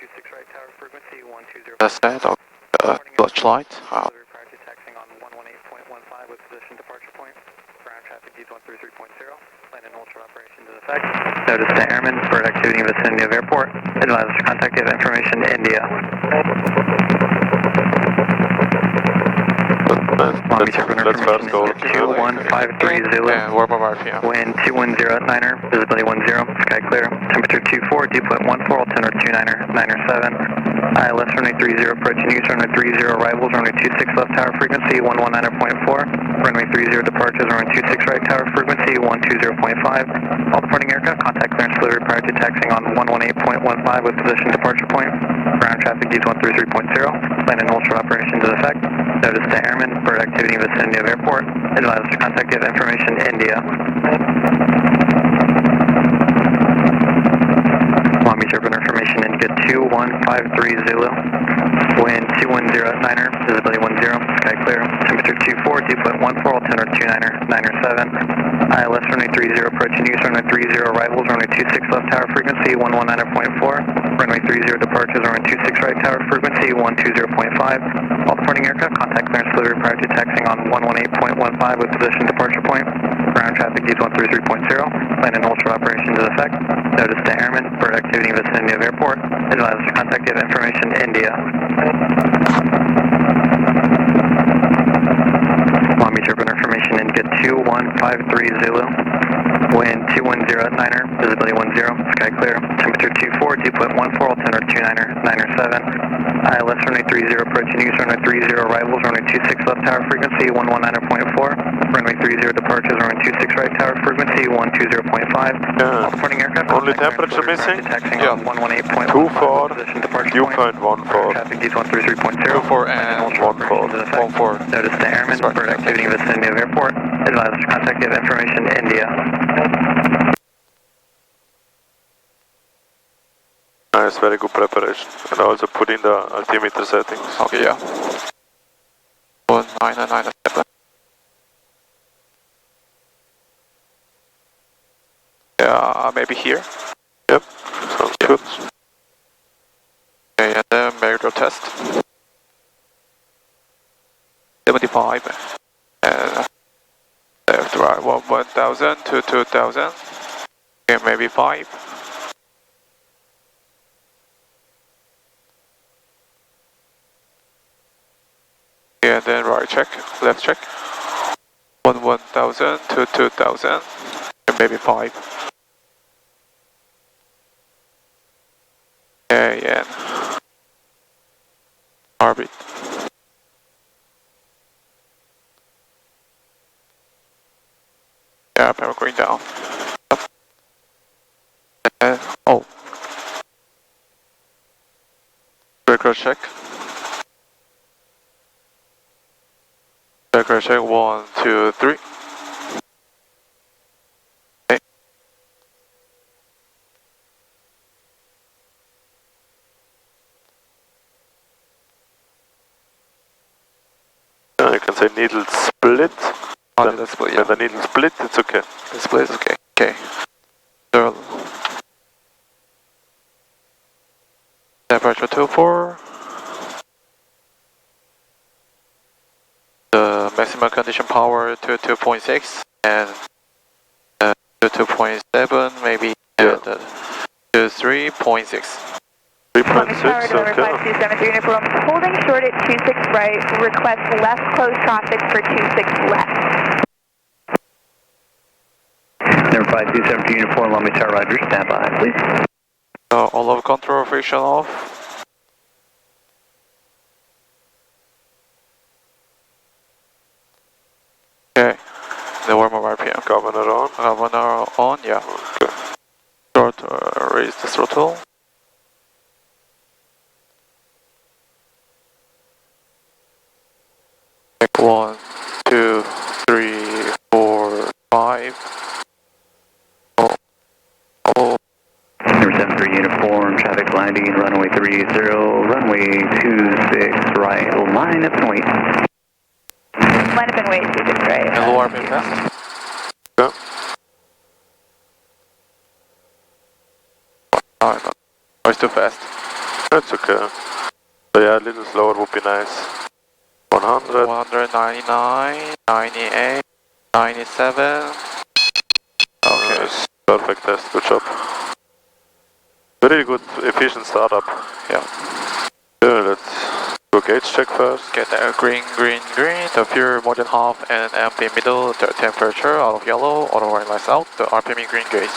126 right tower frequency 120. That's that, Dutch light. Prior to taxing on 118.15 with position departure point. Ground traffic D133.0. Land and ultra operation to effect. Notice to airmen, bird activity in vicinity of airport. Advise us to contact if information India. Let's first go 2153 Zulu. And warm up RPM. Wind 210 at 9er, visibility 10, sky clear. Temperature 24, dew point 14, altimeter 29er, 97. ILS runway 30, approaching use runway 30, arrivals runway 26 left tower frequency 119.4. Runway 30 departures runway 26 right tower frequency 120.5. All departing aircraft contact clearance delivery prior to taxing on 118.15 with position departure point. Ground traffic D133.0. Land and ultra operations in effect. Notice to airmen, bird activity in vicinity of airport. Advise us to contact if information India. Long Beach Urban Information India 2153 Zulu. Wind 210 at 9er, visibility 10, sky clear. Temperature 24, dew point 14, altimeter 29er, 97. ILS runway 30, approaching use runway 30, arrivals runway 26 left tower frequency 119.4. Runway 30 departures runway 26 right tower frequency 120.5. All departing aircraft contact clearance delivery prior to taxing on 118.15 with position departure point. Ground traffic D133.0. Land and ultra operations in effect. Notice to airmen, bird activity in vicinity of airport. Advise us to contact if information India. Long Beach Urban Information India 2153 Zulu. Wind 210 at 9er, visibility 10, sky clear. Temperature 24, dew point 14, altimeter 29er, 97. ILS runway 30, approaching use runway 30, arrivals runway 26 left tower frequency 119.4. Runway 30 departures runway 26 right tower frequency 120.5. All departing aircraft. Only temperature missing? Yeah. 118.15. 24, position departure dew point. point 14. Traffic D133.0. 24 and 14. Notice to airmen, bird activity in vicinity of airport. Advise us to contact if information India. Nice, very good preparation. And also put in the altimeter settings. Okay, yeah. 1997. Yeah, maybe here. Yep, sounds good. Okay, and then Merrill test. 75. And left, right, 1000 to 2000. Okay, maybe 5. And then right check, left check. 1000 to 2000. And maybe 5. Okay, and orbit. Yeah, I'm going down. And, oh. Record check. Record check 1, 2, 3. Okay. You can say needle split. Oh, needle split, yeah. When the needle split, it's okay. The split is okay. Okay. So, temperature 24. The maximum condition power to 2.6 and to 2.7, maybe to 3.6. 3.6, okay. 5273 uniform, holding short at 26 right, request left close traffic for 26 left. Number 5273 uniform, Long Beach Tower, Roger, stand by, please. All of control friction off. Okay, the warm-up RPM. Governor on. Governor on, yeah. Okay. Short, raise the throttle. Like 1, 2, 3, 4, 5. Oh. Oh. Number 73 uniform, traffic landing, runway 30, runway 26 right, line up and wait. Line up and wait, 26 right. And low RPM fast. Yeah. Oh, no, it's too fast. That's okay. So yeah, a little slower would be nice. 100. 199, 98, 97. Okay. Nice. Perfect test, good job. Very good, efficient startup. Yeah. Yeah, let's do a gauge check first. Get the green, green, green, the fuel more than half and empty middle, the temperature out of yellow, auto running lights out, the RPM green gauge.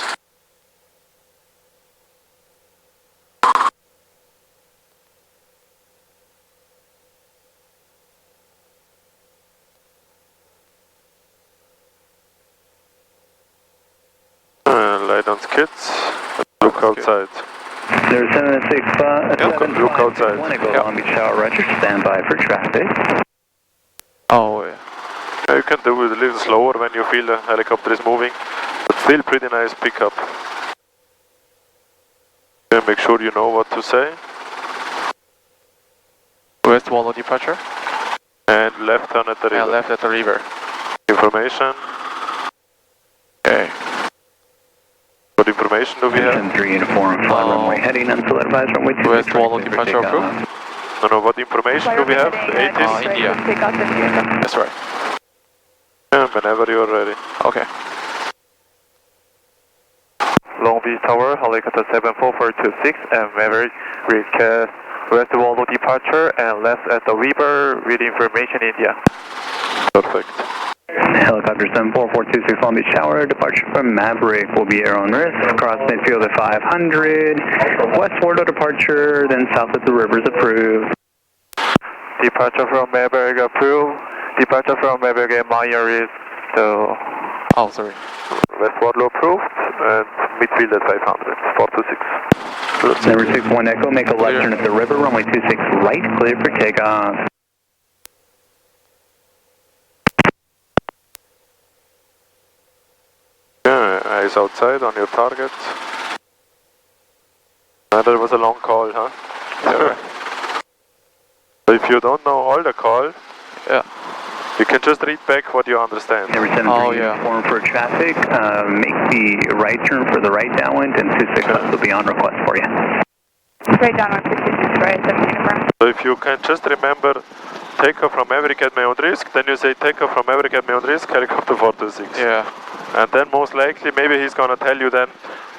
Light on skids. Look outside. There's 7-6, Look outside. Want to go Long Beach Tower, Roger, stand by for traffic. Oh, yeah. Yeah, you can do it a little slower when you feel the helicopter is moving, but still pretty nice pickup. Yeah, make sure you know what to say. West Wallow departure. And left turn at the river. And left at the river. Information. Okay. What information do we have? 3 uniform, fly runway heading, until advised runway 2. West Wallow departure approved. No, what information do we have? The 80s? India. That's right. Yeah, whenever you're ready. Okay. Long Beach Tower, helicopter 74426 and Maverick request West Wallow departure and left at the river with information India. Perfect. Helicopter 74426 Long Beach Tower, departure from Maverick will be air on risk, cross midfield at 500, westward of departure, then south at the river is approved. Departure from Maverick approved. Departure from Maverick at minor risk. So, Oh, sorry. West Wallow approved and midfield at 500. 426. Number 61 Echo, make a left turn at the river, runway 26 right, clear for takeoff. Yeah, eyes outside on your target. That was a long call, huh? Yeah. So if you don't know all the call, Yeah. you can just read back what you understand. Number 7 Oh, yeah. uniform for traffic, make the right turn for the right downwind, and 26 will be on request for you. Right downwind for 26 right, 7 uniform. So if you can just remember takeoff from Maverick at my own risk, then you say takeoff from Maverick at my own risk, helicopter 426. Yeah. And then most likely, maybe he's gonna tell you then,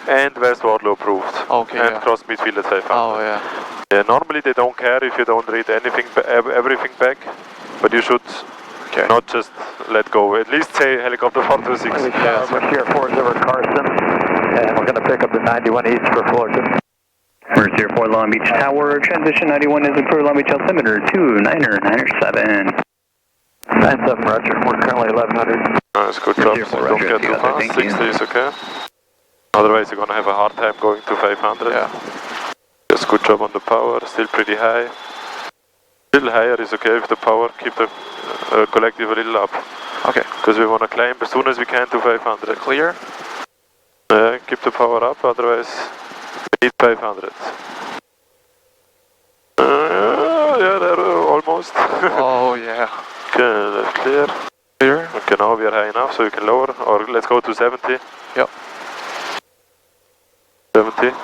and West Wallow approved. Okay, and yeah. cross midfield at 500. Oh, yeah. Yeah, normally they don't care if you don't read anything, everything back, but you should Okay. not just let go. At least say helicopter 426. Yeah, we're here at 40 Carson, and we're going to pick up the 91 East for Fullerton. We're 04 Long Beach Tower, transition 91 is approved, Long Beach altimeter 2997. 97 Roger, we're currently 1100. Nice, good job. Roger, Don't get too fast. thank you. 60 is okay. Otherwise you're gonna have a hard time going to 500. Yeah. Just good job on the power, still pretty high. Little higher is okay with the power, keep the collective a little up. Okay. Because we want to climb as soon as we can to 500. Clear? Keep the power up, otherwise we need 500. Yeah, there, almost. Oh, yeah. Okay, that's clear. Clear? Okay, now we are high enough, so we can lower, or let's go to 70. Yep.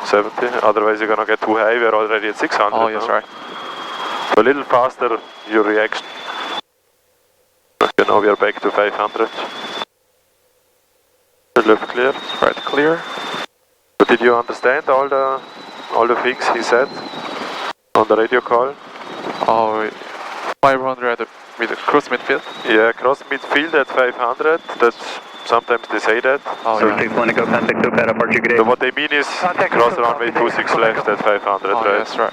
70, otherwise you're gonna get too high, we're already at 600 Oh, yes, now. right. So a little faster your reaction. Okay, now we are back to 500. The left clear. Right, clear. But did you understand all the things he said on the radio call? Oh, 500 with cruise midfield. Yeah, cross midfield at 500, that's, sometimes they say that. Oh, so, yeah. 61 Echo, contact SoCal, departure, good day. so what they mean is cross runway 26 left at 500, Oh, right? that's right.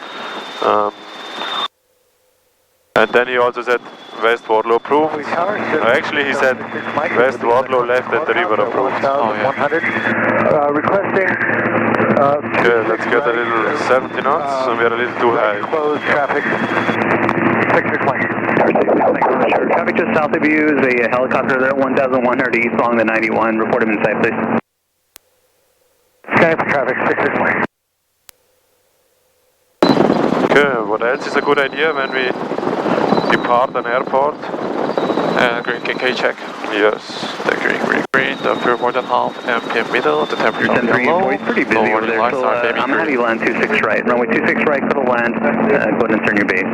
And then he also said West Wallow approved. Actually he said West Wallow left at the river approved. Oh, yeah. 100. Requesting. Okay, let's get a little 70 knots, and we are a little too high. Close traffic. 66 Traffic just south of you is a helicopter there at 1100 east along the 91. Report him inside, please. Sky for traffic, 66 Okay, what else is a good idea when we depart an airport? Green KK check. Yes. The green, the fuel more than half, MPM middle, the temperature of yellow, It's pretty busy over there, so I'm going to have you land 26 right. Runway 26 right, for the land. Go ahead and turn your base.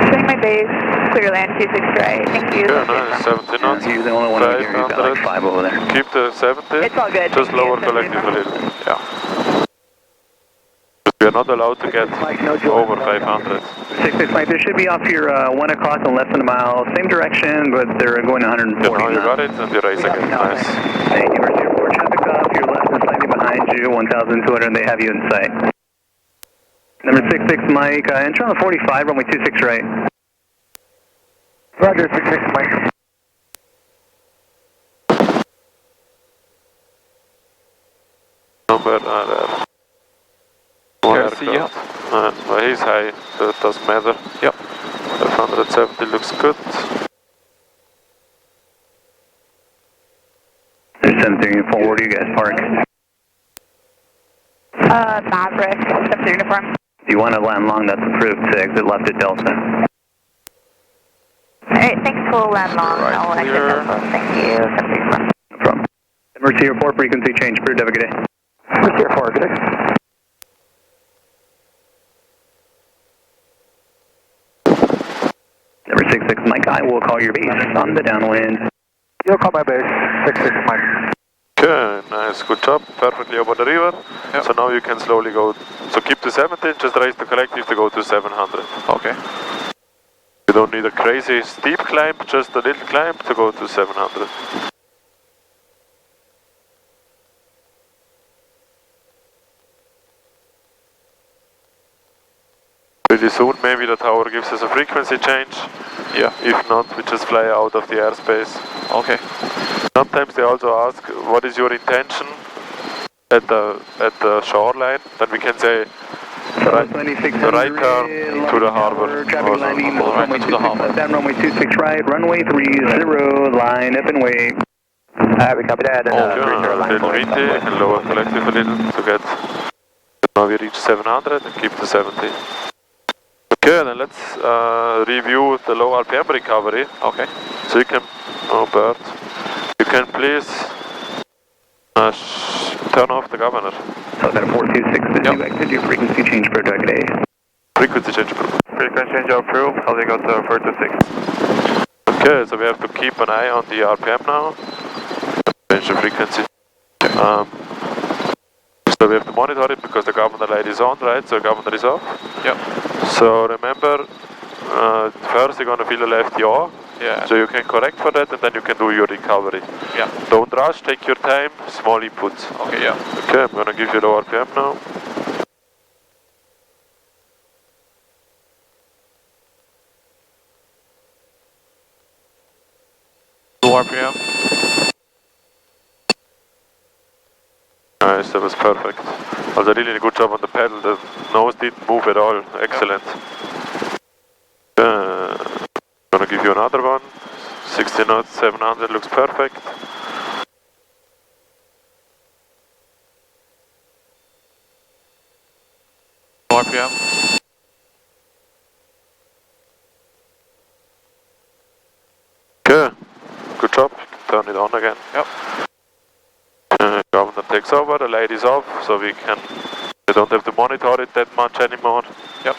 Showing my base, clear land 26 right. Thank you. Yeah, nice. 70 knots. You're the only one over here. You've got like 5 over there. Keep the 70. It's all good. Just Thank you. lower collective a little. Yeah. We are not allowed to get over 500. 66 Mike, they should be off your 1 o'clock in less than a mile. Same direction, but they're going 140 You know, you got it, and you raise again. Nice. Thank you, Mercy Airport. Traffic off, your left is slightly behind you, 1,200, they have you in sight. Number 66 Mike, enter on the 45, runway 26 right. Roger, 66 Mike. Number there. Okay, see ya. Well, he's high, so it doesn't matter. Yep. 570 looks good. There's 73 forward, you guys park. Maverick, 7 uniform. If you want to land long, that's approved to exit left at Delta. Alright, thanks for land long. Right, I'll exit clear. Delta. Thank you. 7 uniform. No problem. Mercy Airport, frequency change, approved, have a good day. Mercy Airport, good day. Number 66 Mike, I will call your base on the downwind. You'll call my base, 66 Mike. Okay, nice, good job. Perfectly over the river. Yep. So now you can slowly go. So keep to 70, just raise the collective to go to 700. Okay. You don't need a crazy steep climb, just a little climb to go to 700. Pretty soon maybe the tower gives us a frequency change. Yeah. If not, we just fly out of the airspace. Okay. Sometimes they also ask, what is your intention at the shoreline? Then we can say, right turn to the harbor. Traffic landing, right runway to the 26 harbor. left down, runway 26 right, runway 30, line up and wait. We copy that. Okay, a little windy and lower collective a little to get. Now we reach 700 and keep the 70. Okay, then let's review the low RPM recovery. Okay. So you can, oh Bert, you can please turn off the governor. So that 426, as you exit your frequency change per target A. Frequency change. Frequency change approved, heading out to 426. Okay, so we have to keep an eye on the RPM now. Change the frequency. So we have to monitor it because the governor light is on, right? So governor is off. Yep. So remember, first you're gonna feel the left yaw. Yeah. So you can correct for that and then you can do your recovery. Yeah. Don't rush, take your time, small inputs. Okay, yeah. Okay, I'm gonna give you low RPM now. Low RPM. Nice, that was perfect. Also really good job on the pedal, the nose didn't move at all, excellent. Gonna give you another one, 60 knots, 700 looks perfect. Low RPM. Okay, good job, turn it on again. Yep. Governor takes over, the light is off, so we don't have to monitor it that much anymore. Yep.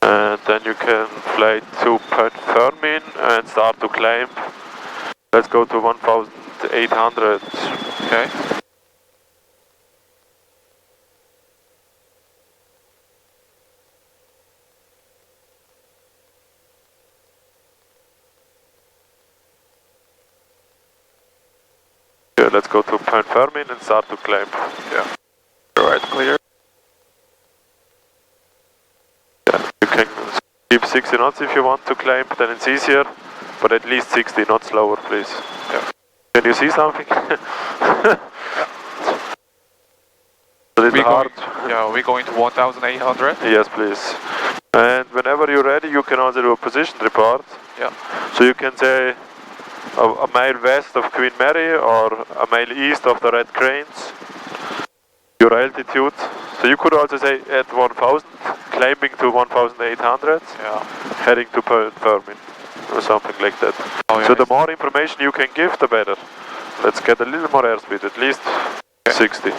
And then you can fly to Point Fermin and start to climb. Let's go to 1,800. Okay. Okay, let's go to Point Fermin and start to climb. Yeah. Alright, clear. Yeah, you can keep 60 knots if you want to climb, then it's easier, but at least 60 knots slower, please. Yeah. Can you see something? A little hard. We're going to 1,800. Yes, please. And whenever you're ready, you can also do a position report. Yeah. So you can say a mile west of Queen Mary or a mile east of the Red Cranes, your altitude. So you could also say at 1,000, climbing to 1,800, Yeah. heading to Point Fermin. or something like that. Oh, yeah. So the more information you can give, the better. Let's get a little more airspeed, at least 60.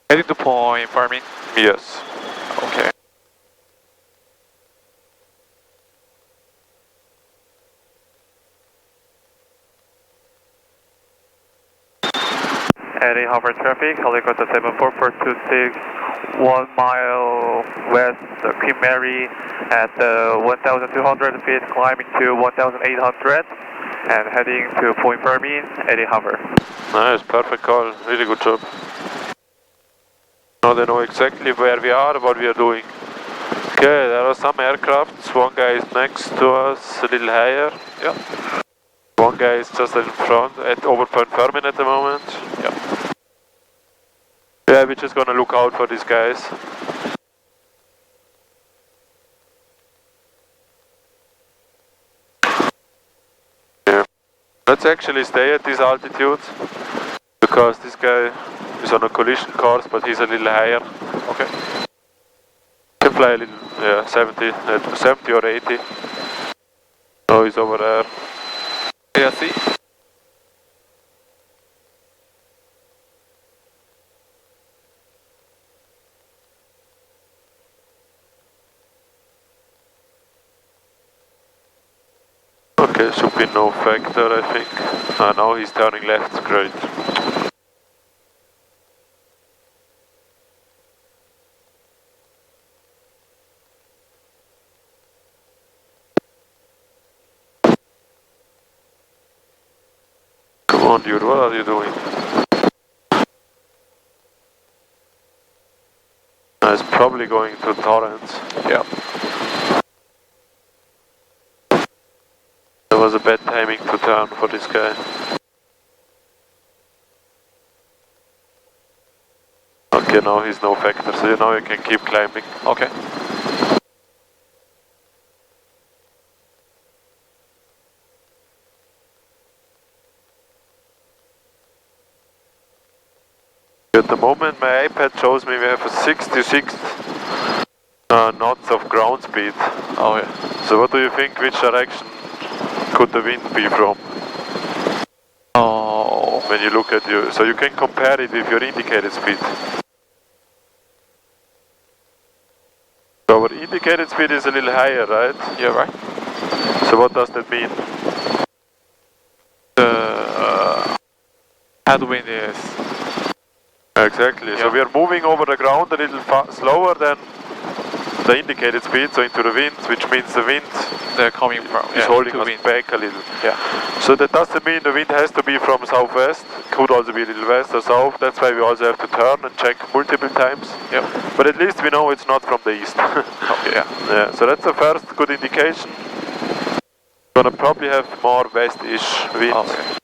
Heading to point Fermin. Yes. Okay. Eddie Hover traffic, helicopter 74426, 1 mile west of Queen Mary at 1,200 feet, climbing to 1,800 and heading to Point Fermin, Eddie Hover. Nice, perfect call, really good job. Now they know exactly where we are, what we are doing. Okay, there are some aircrafts, one guy is next to us, a little higher. Yeah. One guy is just in front, at over Point Fermin at the moment. Yeah. Yeah, we're just gonna look out for these guys. Yeah. Let's actually stay at this altitude, because this guy is on a collision course, but he's a little higher. Okay. Can fly a little, yeah, 70 or 80. Oh, he's over there. Yeah, see? Okay, should be no factor, I think. Now he's turning left, great. Come on, dude, what are you doing? It's probably going to Torrance. Yeah. That was a bad timing to turn for this guy. Okay, now he's no factor, so now you can keep climbing. Okay. At the moment my iPad shows me we have a 66 knots of ground speed. Oh, yeah. So what do you think, which direction could the wind be from? Oh. When you look at you, so you can compare it with your indicated speed. So our indicated speed is a little higher, right? Yeah, right. So what does that mean? The headwind is... Exactly, Yeah. so we are moving over the ground a little slower than the indicated speed, so into the wind, which means the wind They're coming from... is holding us wind. back a little. Yeah. So that doesn't mean the wind has to be from southwest, could also be a little west or south, that's why we also have to turn and check multiple times. Yep. But at least we know it's not from the east. Okay, yeah. Yeah, so that's the first good indication. Gonna probably have more west-ish wind. Okay.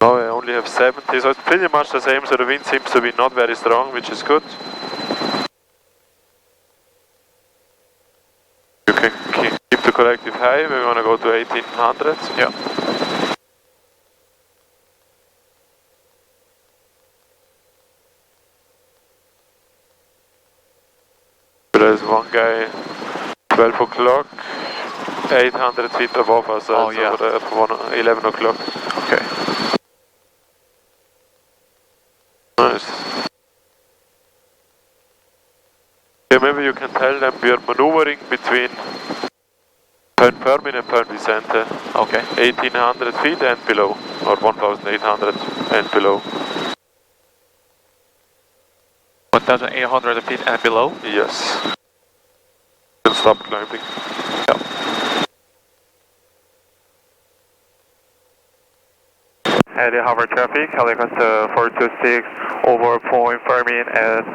Now I only have 70, so it's pretty much the same, so the wind seems to be not very strong, which is good. You can keep the collective high, we're gonna go to 1800. Yeah. There's one guy, 12 o'clock, 800 feet above us, Oh, it's yeah. over there, 11 o'clock. Okay. Nice. Yeah, maybe you can tell them we are maneuvering between Point Fermin and Point Vicente. Okay. 1800 feet and below, or 1800 and below. 1,800 feet and below? Yes. Can stop climbing. Eddie Hover traffic, helicopter 426 over Point Fermin at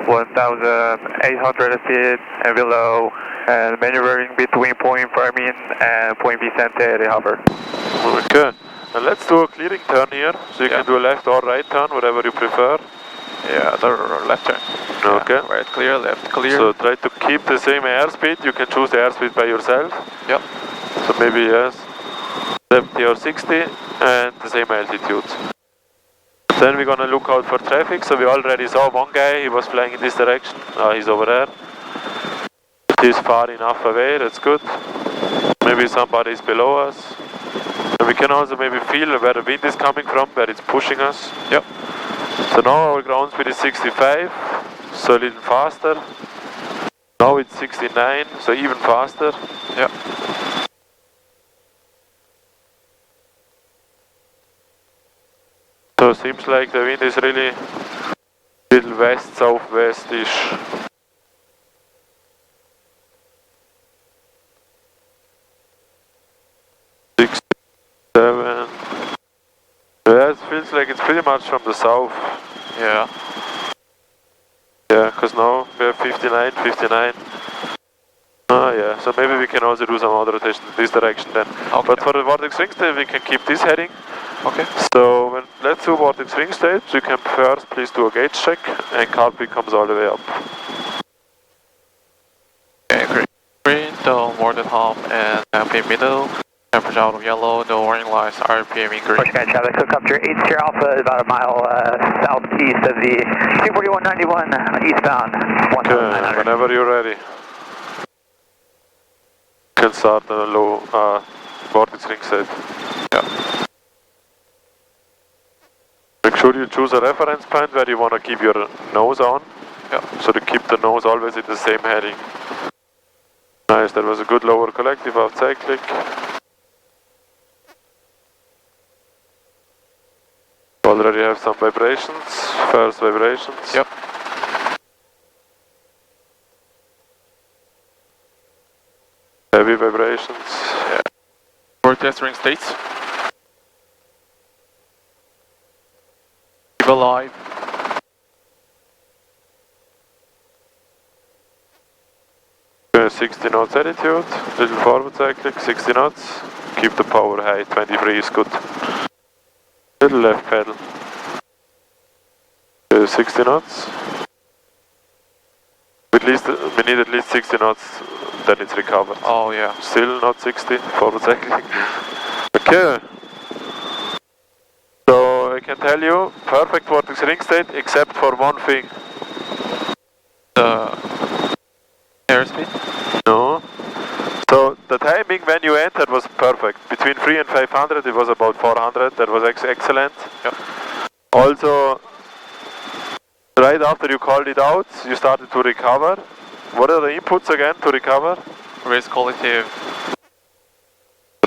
1,800 feet and below, and maneuvering between Point Fermin and Point Vicente, Eddie Hover. Okay. And let's do a clearing turn here, so you Yeah. can do a left or right turn, whatever you prefer. Yeah, the left turn. Okay. Yeah, right clear, left clear. So try to keep the same airspeed. You can choose the airspeed by yourself. Yep. So maybe yes, 70 or 60 and the same altitude. Then we're gonna look out for traffic. So we already saw one guy, he was flying in this direction. He's over there. He's far enough away, that's good. Maybe somebody is below us. And we can also maybe feel where the wind is coming from, where it's pushing us. Yep. So now our ground speed is 65, so a little faster. Now it's 69, so even faster. Yep. So it seems like the wind is really little west-southwest-ish. Seven. Yeah, it feels like it's pretty much from the south. Yeah. Yeah, because now we have 59, 59. Ah, yeah, so maybe we can also do some other rotation in this direction then. Okay. But for the vortex ring state, we can keep this heading. Okay. So let's do vortex ring state. You can first please do a gauge check, and carpet comes all the way up. Okay, green. Green, so more than half, and airplane middle. Temperature out of yellow, no warning lights, RPM in green. Push guy traffic, helicopter 8 Sierra Alpha is about a mile southeast of the 24191 eastbound. Okay, 1900. whenever you're ready. You can start on a low vortex ring state. Yeah. Make sure you choose a reference point where you want to keep your nose on. Yeah. So to keep the nose always in the same heading. Nice, that was a good lower collective off cyclic. Already have some vibrations, first vibrations. Yep. Heavy vibrations. Yeah. Vortex ring states. Keep alive. Okay, 60 knots attitude, little forward cyclic, 60 knots. Keep the power high, 23 is good. Little left pedal. 60 knots. We need at least 60 knots, then it's recovered. Oh yeah. Still not 60, forward cycling. Okay. So I can tell you, perfect vortex ring state, except for one thing. The airspeed? No. So the timing when you entered was perfect. Between 3 and 500 it was about 400, that was excellent. Yep. Also, right after you called it out, you started to recover. What are the inputs again to recover? Race collective.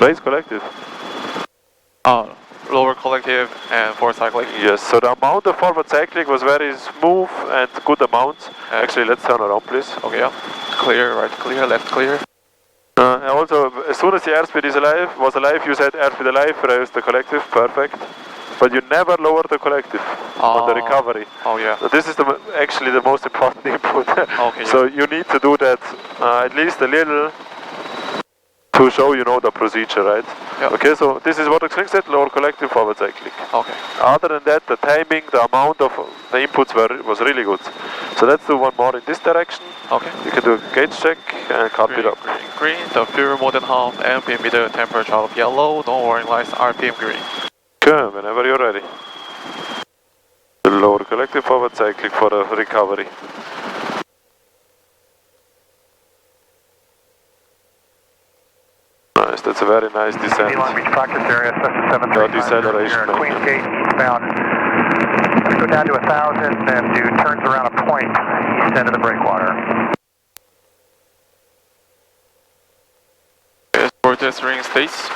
Race collective. Oh, lower collective and forward cycling. Yes, so the amount of forward cycling was very smooth and good amount. Actually, let's turn around please. Okay, yeah. Clear, right clear, left clear. And also, as soon as the airspeed was alive, you said airspeed alive, raise the collective, perfect. But you never lower the collective on the recovery. Oh yeah. So this is actually the most important input. Okay. So you need to do that at least a little to show you know the procedure, right? Yep. Okay, so this is vortex ring set, lower collective, forward cyclic. Okay. Other than that, the timing, the amount of the inputs was really good. So let's do one more in this direction. Okay. You can do a gauge check and cut it up. Green, the fuel more than half, ampere middle, temperature out of yellow, no warning lights, RPM green. Okay, whenever you're ready. The lower collective, forward cyclic for a recovery. Nice, that's a very nice descent. reach practice area, No deceleration. Queens Gate eastbound. Go down to 1,000, then do turns around a point east end of the breakwater. Yes, vortex ring states.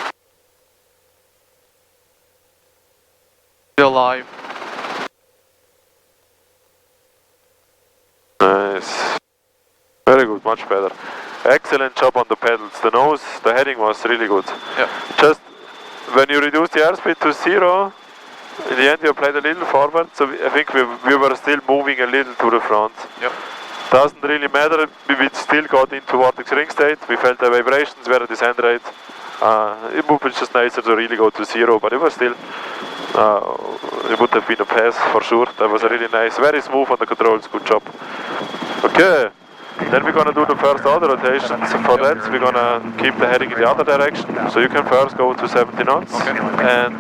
Still alive. Nice. Very good, much better. Excellent job on the pedals. The nose, the heading was really good. Yeah. Just when you reduce the airspeed to 0, in the end you applied a little forward, so I think we were still moving a little to the front. Yep. Doesn't really matter, we still got into vortex ring state, we felt the vibrations were at the descent rate. It would be just nicer to really go to 0, but it was still, it would have been a pass for sure. That was a really nice, very smooth on the controls, good job. Okay, then we're gonna do the first order rotations. For that, we're gonna keep the heading in the other direction. So you can first go to 70 knots and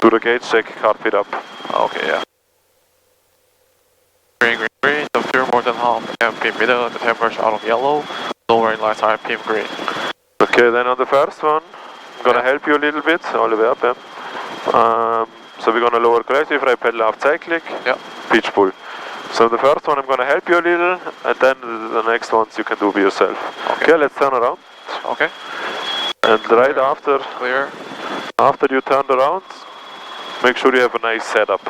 do the gauge check, carpet up. Okay, yeah. Green, green, green, the fuel more than half, ampere middle, the temperature out of yellow, no warning lights, RPM green. Okay, then on the first one, I'm gonna help you a little bit, all the way up, yeah. So we're gonna lower collective, right pedal aft cyclic, Yeah. pitch pull. So the first one I'm gonna help you a little, and then the next ones you can do by yourself. Okay. Okay, let's turn around. Okay. And right after Clear. you turn around, make sure you have a nice setup.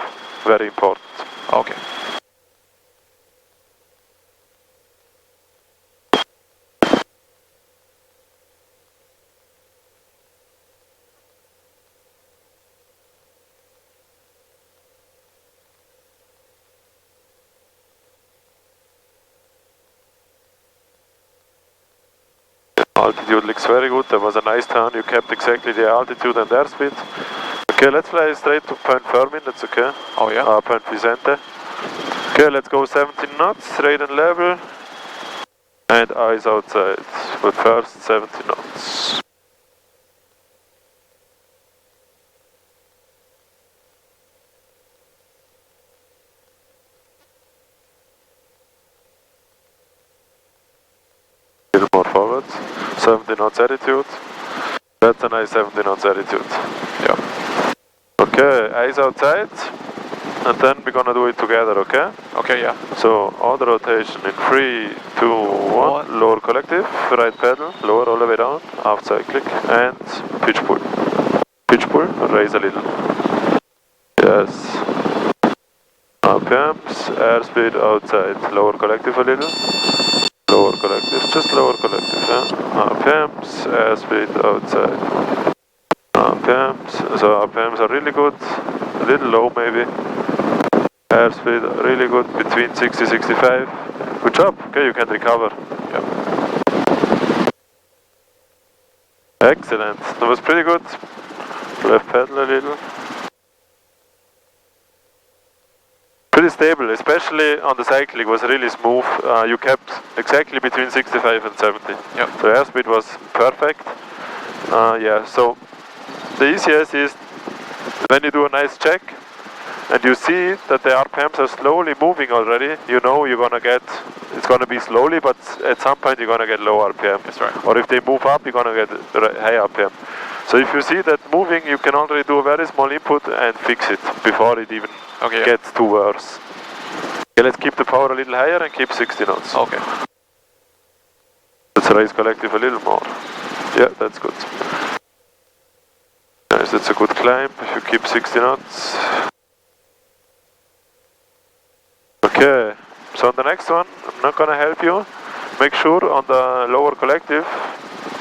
Very important. Okay. Altitude looks very good. That was a nice turn. You kept exactly the altitude and airspeed. Okay, let's fly straight to Point Fermin. That's okay. Oh yeah. Point Vicente. Okay, let's go 17 knots, straight and level. And eyes outside. But first 17 knots. A little more forward. 70 knots attitude. That's a nice 70 knots attitude. Yeah. Okay, eyes outside. And then we're gonna do it together, okay? Okay, yeah. So, auto rotation in 3, 2, 1. Lower collective, right pedal, lower all the way down, aft cyclic, and pitch pull. Pitch pull, raise a little. Yes. RPMs, airspeed outside, lower collective a little. Lower collective, just lower collective, yeah? RPMs, airspeed outside. RPMs, so RPMs are really good, a little low maybe. Airspeed really good, between 60 65. Good job, okay, you can recover. Yep. Excellent, that was pretty good. Left pedal a little. Pretty stable, especially on the cycling, was really smooth. You kept exactly between 65 and 70. Yep. The airspeed was perfect. Yeah, so the easiest is when you do a nice check and you see that the RPMs are slowly moving already, you know you're gonna get, it's gonna be slowly, but at some point you're gonna get low RPM. That's right. Or if they move up, you're gonna get high RPM. So if you see that moving, you can already do a very small input and fix it before it even gets too worse. Okay, let's keep the power a little higher and keep 60 knots. Okay. Let's raise collective a little more. Yeah, that's good. Nice, that's a good climb if you keep 60 knots. Okay, so on the next one, I'm not gonna help you. Make sure on the lower collective,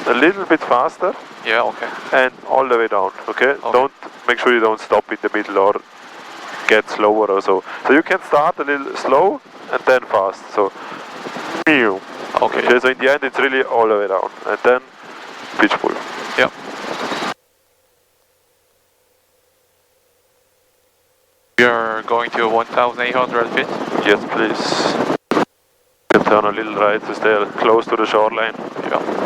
a little bit faster. Yeah, okay. And all the way down, okay? Don't, make sure you don't stop in the middle or get slower or so. So you can start a little slow and then fast, so. Okay, so in the end it's really all the way down. And then pitch pull. Yep. We are going to 1,800 feet. Yes, please. You can turn a little right to stay close to the shoreline. Yeah.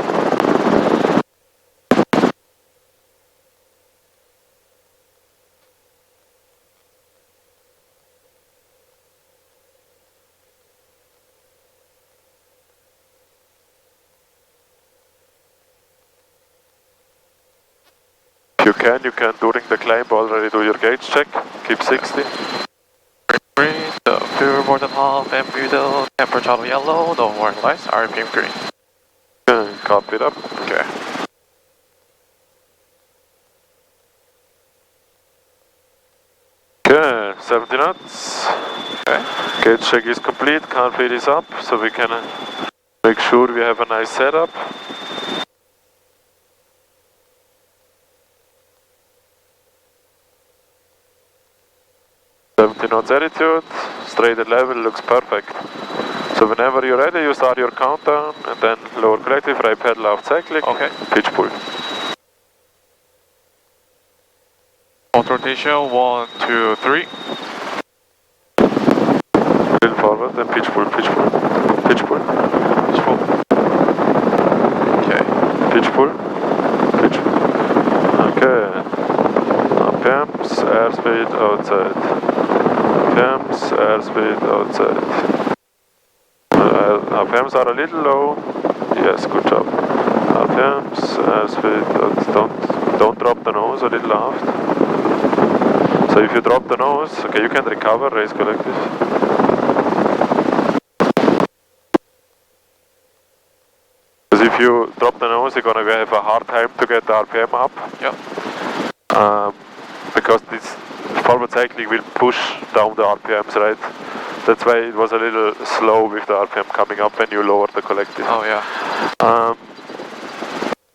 If you can during the climb already do your gauge check. Keep 60. Green, so pure more than half, and middle, temperature of yellow, no warning lights, RPM green. Okay, copy it up. Okay. Okay, 70 knots. Okay. Gauge check is complete, can't feed this up, so we can make sure we have a nice setup. Knots attitude, straight and level, looks perfect. So whenever you're ready, you start your countdown and then lower collective, right pedal, aft cyclic, pitch pull. Auto rotation, 1, 2, 3. Little forward, then pitch pull, pitch pull, pitch pull. Pitch pull. Okay. Pitch pull, pitch pull. Okay. RPMs, airspeed outside. RPMs, airspeed outside. RPMs are a little low. Yes, good job. RPMs, airspeed, don't drop the nose, a little aft. So if you drop the nose, okay, you can recover, raise collective. Because if you drop the nose, you're gonna have a hard time to get the RPM up. Yeah. Because this forward cycling will push down the RPMs, right? That's why it was a little slow with the RPM coming up when you lower the collective. Oh yeah.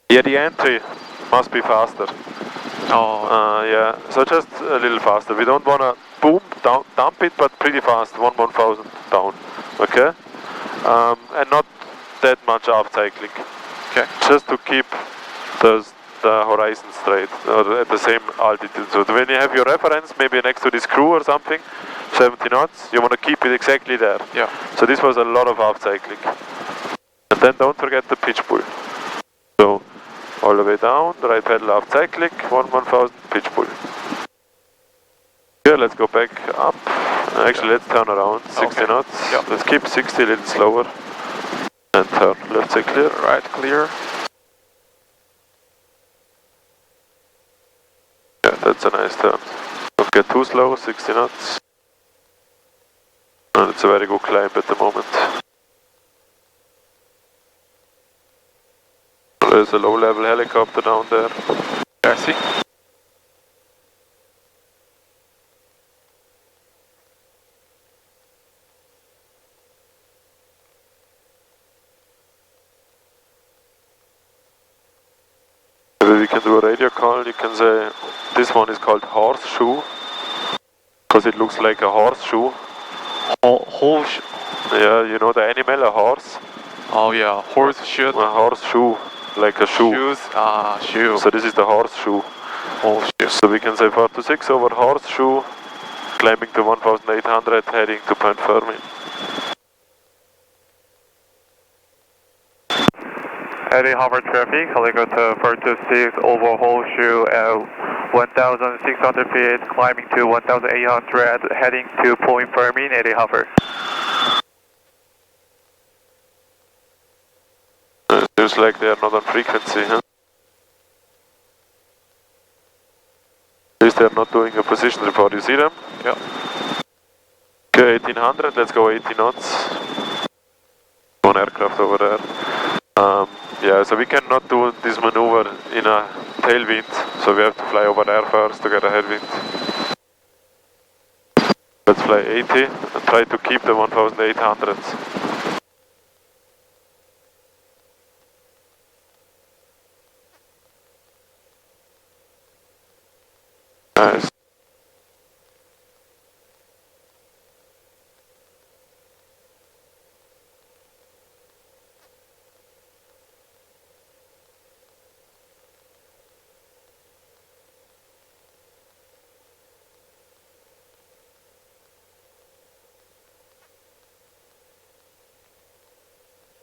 Yeah, the entry must be faster. Oh. Yeah, so just a little faster. We don't wanna boom, dump it, but pretty fast, 1,000 down, okay? And not that much aft cycling. Okay. Just to keep the horizon straight, or at the same altitude. So when you have your reference, maybe next to this screw or something, 70 knots, you want to keep it exactly there. Yeah. So this was a lot of aft cycling. And then don't forget the pitch pull. So all the way down, the right pedal aft cyclic, 1,000 pitch pull. Okay, let's go back up. Actually, let's turn around, 60 knots. Yeah. Let's keep 60 a little slower. And turn, left side clear. Right, clear. Yeah, that's a nice turn. Don't get too slow, 60 knots. And it's a very good climb at the moment. There's a low-level helicopter down there. I see. Maybe we can do a radio call. You can say this one is called horseshoe because it looks like a horseshoe. Horseshoe. Yeah, you know the animal, a horse? Oh yeah, horseshoe. A horseshoe, like a shoe. Shoes. Shoe. So this is the horseshoe. Horseshoe. So we can say 426 over horseshoe, climbing to 1,800, heading to Point Fermi. Eddie Hover traffic, helicopter 426 over Horseshoe at 1,600 feet, climbing to 1,800, heading to Point Fermi, Eddie Hover. Seems like they are not on frequency, huh? At least they are not doing a position report, you see them? Yeah. Okay, 1800, let's go 80 knots. One aircraft over there. Yeah, so we cannot do this maneuver in a tailwind, so we have to fly over there first to get a headwind. Let's fly 80 and try to keep the 1,800s. Nice.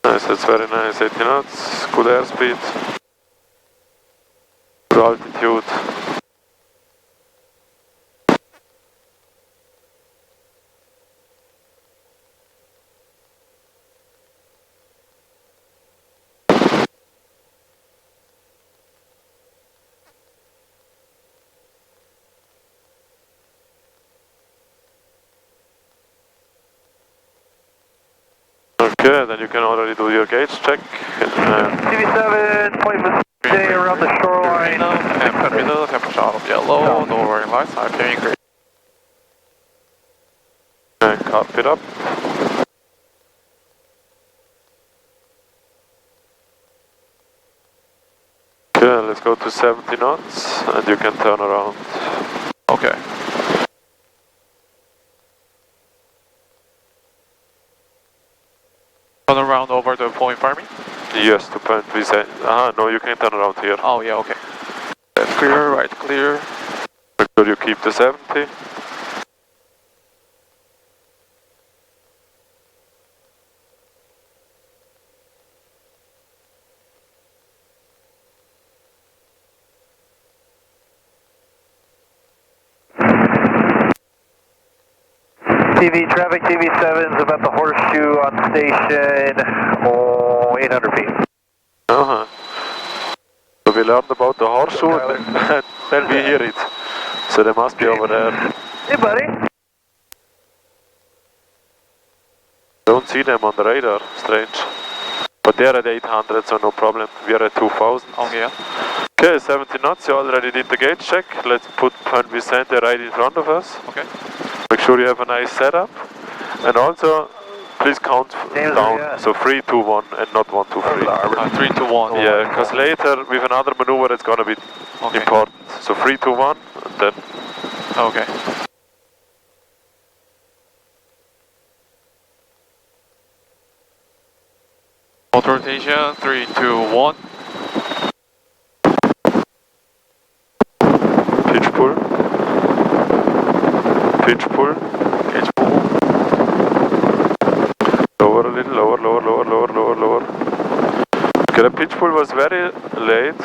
Nice, that's very nice. 80 knots, good airspeed, good altitude. Okay, then you can already do your gauge check. TV7, point stay around the shoreline. Temperature middle, temperature out of yellow, lowering lights, RPM green. And carpet up. Okay, let's go to 70 knots and you can turn around. Okay. Turn around over to Point Fermi? Yes, to Point Vicente. No, you can turn around here. Oh yeah, okay. Left clear, right clear. Make sure you keep the 70. TV traffic, TV7 is about the horseshoe on station, 800 feet. Uh-huh. we learned about the horseshoe and then we hear it. So they must be over there. Hey, buddy. Don't see them on the radar, strange. But they're at 800, so no problem. We are at 2000. Okay, yeah. Okay, 70 knots, you already did the gauge check. Let's put Point Vicente right in front of us. Okay. Make sure you have a nice setup. And also, please count down. So 3, 2, 1 and not 1, 2, 3. 3, 2, 1. Yeah, because later with another maneuver it's gonna be important. So 3, 2, 1 and then... Okay. Auto rotation, 3, 2, 1. Pitch pull. Pitch pull. Pitch pull. Lower a little, lower, lower, lower, lower, lower, lower. Okay, the pitch pull was very late.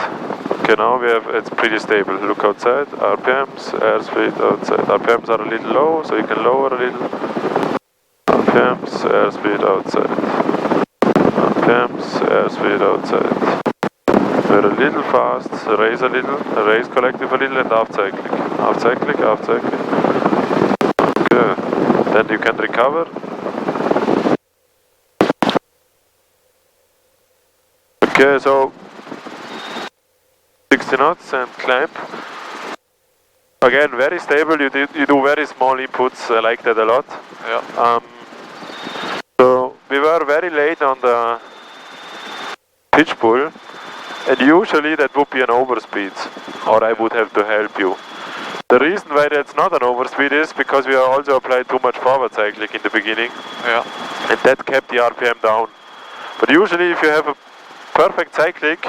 Okay, now we have, it's pretty stable. Look outside, RPMs, airspeed outside. RPMs are a little low, so you can lower a little. RPMs, airspeed outside. RPMs, airspeed outside. We're a little fast, raise a little, raise collective a little and aft cyclic. Aft cyclic, aft cyclic. Okay, then you can recover. Okay, so 60 knots and climb. Again, very stable, you do very small inputs, I like that a lot. Yeah. So we were very late on the pitch pull. And usually that would be an overspeed, or I would have to help you. The reason why that's not an overspeed is because we also applied too much forward cyclic in the beginning. Yeah. And that kept the RPM down. But usually if you have a perfect cyclic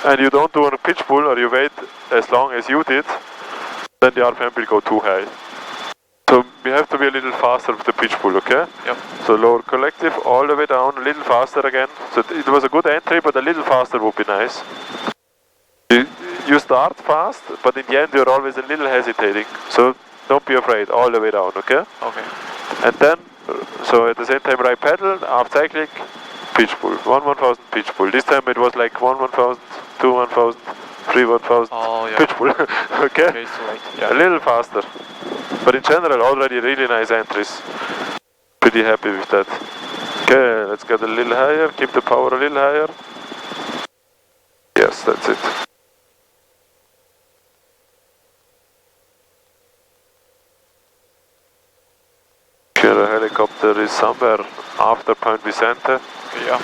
and you don't do a pitch pull or you wait as long as you did, then the RPM will go too high. So we have to be a little faster with the pitch pull, okay? Yep. So lower collective all the way down, a little faster again. So it was a good entry, but a little faster would be nice. You start fast, but in the end you're always a little hesitating. So don't be afraid, all the way down, okay? Okay. And then, so at the same time right pedal, aft cyclic, pitch pull. 1/1000 pitch pull. This time it was like 1/1000, 2/1000, 3/1000 Oh, yeah. pitch pull, okay? Okay, so late. Yeah. A little faster. But in general, already really nice entries. Pretty happy with that. Okay, let's get a little higher, keep the power a little higher. Yes, that's it. Okay, the helicopter is somewhere after Point Vicente. Yeah.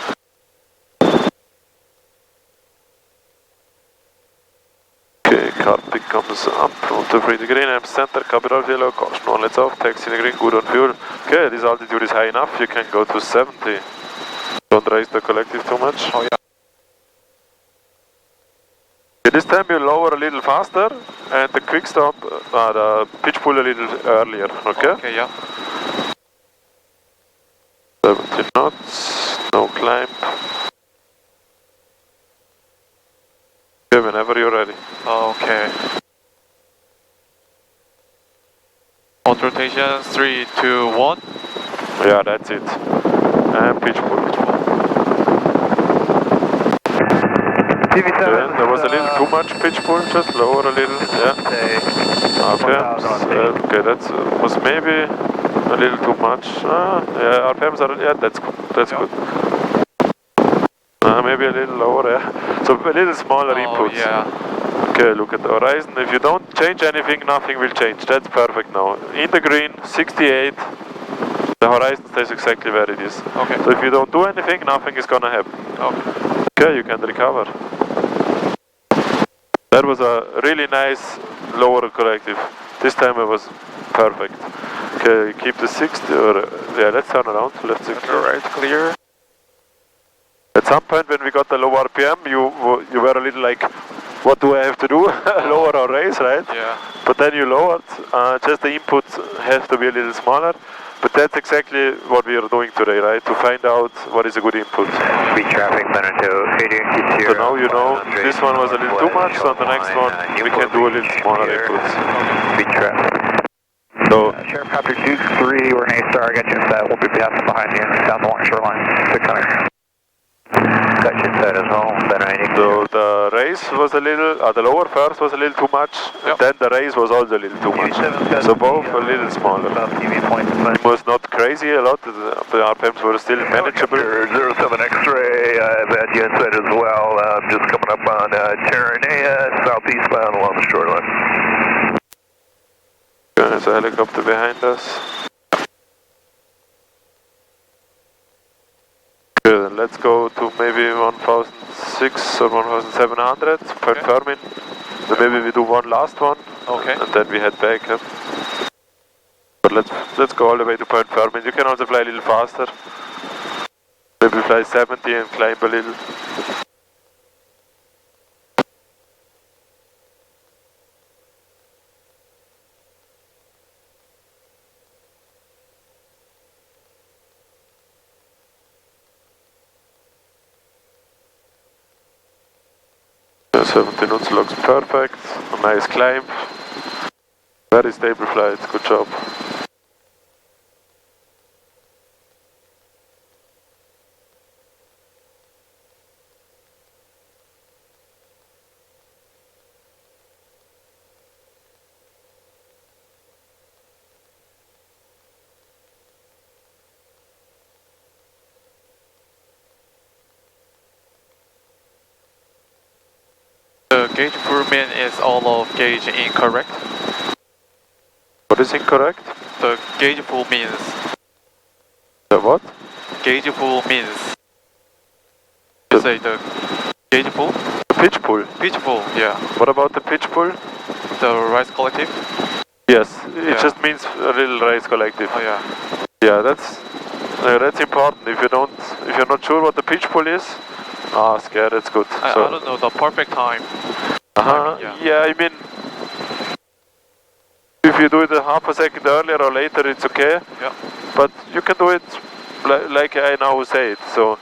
Okay, car pick comes up, 123 green, M center, capital yellow, caution on, let's off, taxi in the green, good on fuel. Okay, this altitude is high enough, you can go to 70. Don't raise the collective too much. Oh, yeah. Okay, this time you lower a little faster and the quick stop, the pitch pull a little earlier, okay? Okay, yeah. 70 knots, no climb. Okay, whenever you're ready. Okay. Auto rotation, 3, 2, 1. Yeah, that's it. And pitch pull. Yeah, there was a little too much pitch pull, just lower a little, yeah. RPMs, okay, that was maybe a little too much. Yeah, RPMs are, yeah, that's good, that's good. Maybe a little lower, yeah. So a little smaller inputs. Yeah. Okay, look at the horizon. If you don't change anything, nothing will change. That's perfect now. In the green, 68. The horizon stays exactly where it is. Okay. So if you don't do anything, nothing is gonna happen. Okay. Okay, you can recover. That was a really nice lower collective. This time it was perfect. Okay, keep the 60 or yeah, let's turn around. Let's see. Right, clear. At some point when we got the low RPM, you were a little like, what do I have to do? Lower or raise, right? Yeah. But then you lowered, just the inputs have to be a little smaller. But that's exactly what we are doing today, right? To find out what is a good input. Speed traffic, Benito, So now you know, this one was a little too much, so on the next one we can do a little smaller inputs. Speed traffic. So, Sheriff Copter 2-3, we're in A-Star, got you inside, we'll be passing behind you, south along shoreline, 600. Got you inside as well, Benito. so the race was a little, the lower first was a little too much, and Yep. then the race was also a little too much. So both a little smaller. It was not crazy a lot, the RPMs were still manageable. 07 X-ray, I've had you inside as well. Just coming up on Terranea, southeastbound along the shoreline. There's a helicopter behind us. Good, let's go to maybe 1006 or 1700, point Fermin. Then maybe we do one last one, Okay. and then we head back. But let's go all the way to point Fermin. You can also fly a little faster. Maybe fly 70 and climb a little. Yeah, 70 knots looks perfect. A nice climb. Very stable flight. Good job. The gauge improvement is all of gauge incorrect. What is incorrect? The gauge full means. The what? Gauge full means. You say the gauge full? The pitch pull. Pitch full, yeah. What about the pitch pull? The rise collective? Yes, it Yeah. just means a little race collective. Oh yeah. Yeah, that's important. If you're not sure what the pitch pull is, ask. Yeah, that's good. I don't know the perfect time. Yeah, I mean, if you do it a half a second earlier or later, it's okay. Yeah. But you can do it like I now say it. So